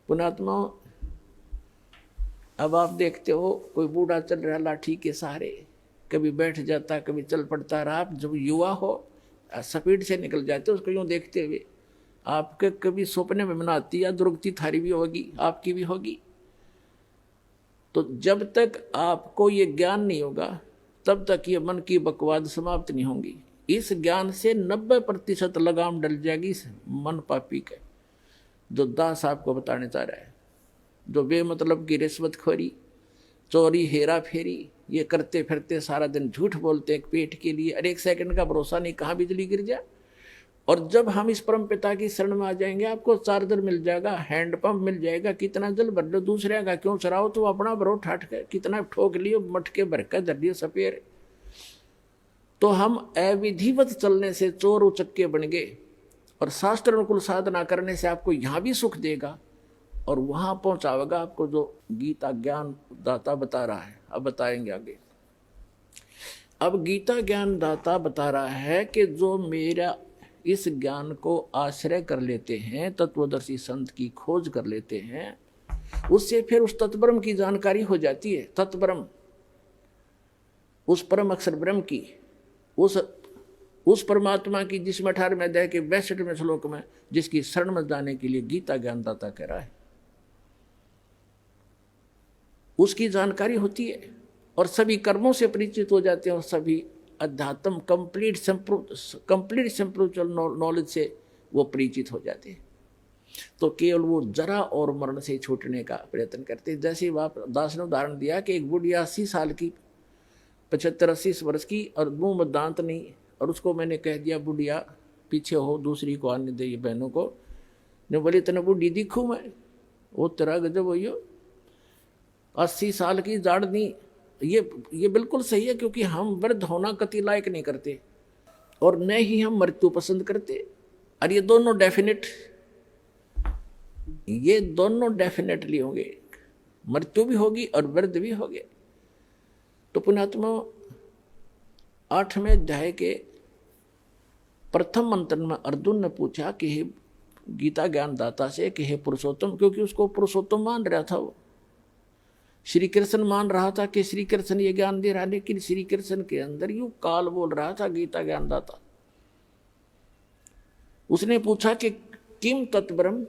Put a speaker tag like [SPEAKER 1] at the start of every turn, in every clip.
[SPEAKER 1] पुण्यात्मा, अब आप देखते हो कोई बूढ़ा चल रहा लाठी के सहारे, कभी बैठ जाता कभी चल पड़ता रहा। आप जब युवा हो स्पीड से निकल जाते हो उसको यूँ देखते हुए, आपके कभी सपने में ना आती या दुर्गति थारी भी होगी, आपकी भी होगी। तो जब तक आपको ये ज्ञान नहीं होगा तब तक ये मन की बकवाद समाप्त नहीं होंगी। इस ज्ञान से 90% लगाम डल जाएगी इस मन पापी के, जो दास आपको बताने चाह रहा है। जो बेमतलब की रिश्वतखोरी, चोरी, हेरा फेरी ये करते फिरते सारा दिन झूठ बोलते हैं पेट के लिए, और एक सेकंड का भरोसा नहीं कहाँ बिजली गिर जाए। और जब हम इस परम पिता की शरण में आ जाएंगे, आपको चार्जर मिल जाएगा, हैंडपंप मिल जाएगा, कितना जल भर लो, दूसरे का क्यों चराओ, तो अपना भरो ठाठ के, कितना ठोक लियो, मटके भर कर धर लियो सपेर। तो हम अविधिवत चलने से चोर उचक्के बन गए, और शास्त्र अनुकूल साधना करने से आपको यहाँ भी सुख देगा और वहां पहुंचावेगा आपको जो गीता ज्ञान दाता बता रहा है। अब बताएंगे आगे। अब गीता ज्ञान दाता बता रहा है कि जो मेरा इस ज्ञान को आश्रय कर लेते हैं, तत्वदर्शी संत की खोज कर लेते हैं, उससे फिर उस तत्ब्रह्म की जानकारी हो जाती है। तत्ब्रह्म, उस परम अक्षर ब्रह्म की, उस परमात्मा की, जिसमें 18वें अध्याय के 62वें श्लोक में जिसकी शरण में जाने के लिए गीता ज्ञानदाता कह रहा है, उसकी जानकारी होती है और सभी कर्मों से परिचित हो जाते हैं और सभी अध्यात्म कंप्लीट स्पिरिचुअल नॉलेज से वो परिचित हो जाते हैं। तो केवल वो जरा और मरण से छूटने का प्रयत्न करते हैं। जैसे दास ने उदाहरण दिया कि एक बुढ़िया 80 साल की, 75-80 वर्ष की, और मुंह में दांत नहीं, और उसको मैंने कह दिया बुढ़िया पीछे हो, दूसरी को आने दे, बहनों को ने बोली इतने बुढ़ी दिखूँ मैं, वो तेरा गजब हो, 80 साल की जाड़ नहीं। ये बिल्कुल सही है, क्योंकि हम वृद्ध होना कति लायक नहीं करते और न ही हम मृत्यु पसंद करते। और ये दोनों डेफिनेटली होंगे, मृत्यु भी होगी और वृद्ध भी होंगे। तो पुण्यात्मा, 8वें अध्याय के प्रथम मंत्र में अर्जुन ने पूछा कि हे गीता ज्ञान दाता से कि हे पुरुषोत्तम, क्योंकि उसको पुरुषोत्तम मान रहा था, वो श्री कृष्ण मान रहा था कि श्री कृष्ण ये ज्ञान दे रहा है, लेकिन श्री कृष्ण के अंदर यूं काल बोल रहा था गीता ज्ञान दाता। उसने पूछा कि किम तत्ब्रह्म,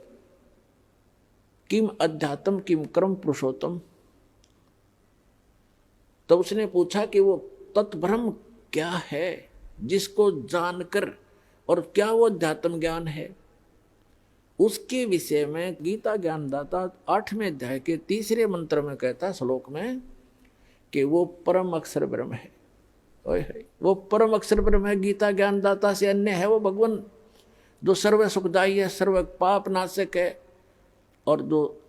[SPEAKER 1] किम अध्यात्म, किम कर्म पुरुषोत्तम। तो उसने पूछा कि वो तत्ब्रह्म क्या है जिसको जानकर, और क्या वो अध्यात्म ज्ञान है, उसके विषय में गीता ज्ञानदाता 8वें अध्याय के 3रे मंत्र में कहता है, श्लोक में, कि वो परम अक्षर ब्रह्म है। वो परम अक्षर ब्रह्म है, गीता ज्ञानदाता से अन्य है वो भगवान, जो सर्व सुखदायी है, सर्व पाप नाशक है, और जो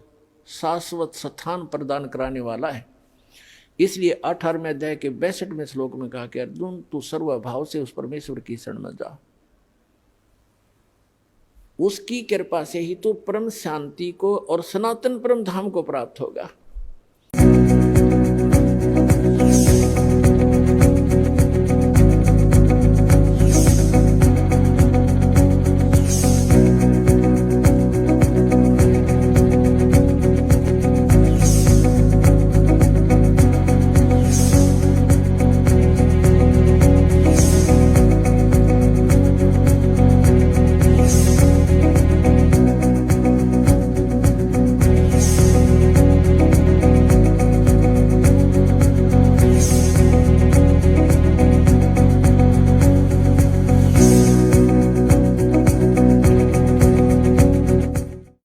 [SPEAKER 1] शाश्वत स्थान प्रदान कराने वाला है। इसलिए 18वें अध्याय के 62वें श्लोक में कहा कि अर्जुन तू सर्वभाव से उस परमेश्वर की शरण में जा, उसकी कृपा से ही तो परम शांति को और सनातन परम धाम को प्राप्त होगा।